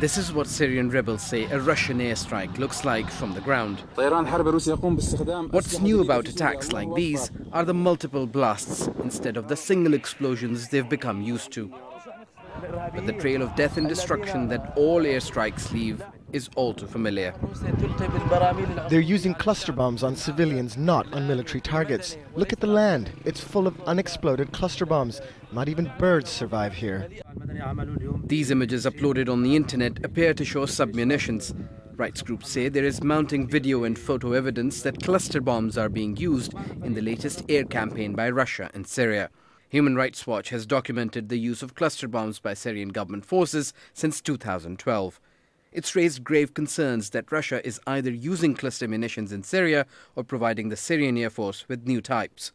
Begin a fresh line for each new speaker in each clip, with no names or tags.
This is what Syrian rebels say a Russian airstrike looks like from the ground. What's new about attacks like these are the multiple blasts instead of the single explosions they've become used to. But the trail of death and destruction that all airstrikes leave is all too familiar.
They're using cluster bombs on civilians, not on military targets. Look at the land. It's full of unexploded cluster bombs. Not even birds survive here.
These images uploaded on the internet appear to show submunitions. Rights groups say there is mounting video and photo evidence that cluster bombs are being used in the latest air campaign by Russia and Syria. Human Rights Watch has documented the use of cluster bombs by Syrian government forces since 2012. It's raised grave concerns that Russia is either using cluster munitions in Syria or providing the Syrian Air Force with new types.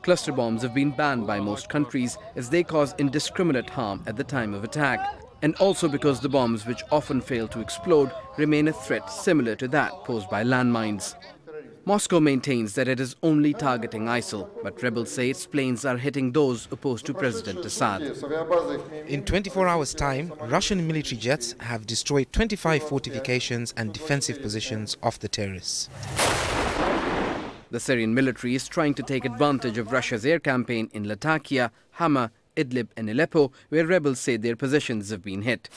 Cluster bombs have been banned by most countries as they cause indiscriminate harm at the time of attack, and also because the bombs, which often fail to explode, remain a threat similar to that posed by landmines. Moscow maintains that it is only targeting ISIL, but rebels say its planes are hitting those opposed to President Assad.
In 24 hours' time, Russian military jets have destroyed 25 fortifications and defensive positions of the terrorists.
The Syrian military is trying to take advantage of Russia's air campaign in Latakia, Hama, Idlib and Aleppo, where rebels say their positions have been hit.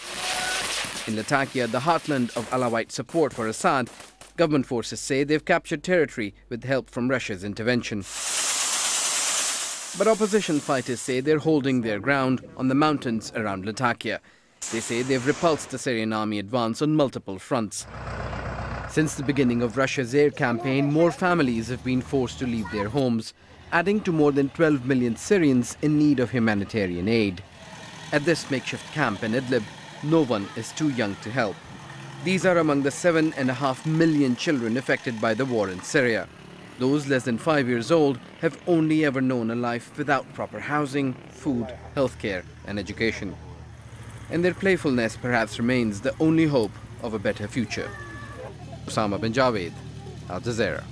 In Latakia, the heartland of Alawite support for Assad, government forces say they've captured territory with help from Russia's intervention. But opposition fighters say they're holding their ground on the mountains around Latakia. They say they've repulsed the Syrian army advance on multiple fronts. Since the beginning of Russia's air campaign, more families have been forced to leave their homes, adding to more than 12 million Syrians in need of humanitarian aid. At this makeshift camp in Idlib, no one is too young to help. These are among the 7.5 million children affected by the war in Syria. Those less than 5 years old have only ever known a life without proper housing, food, healthcare and education. And their playfulness perhaps remains the only hope of a better future. Osama bin Javed, Al Jazeera.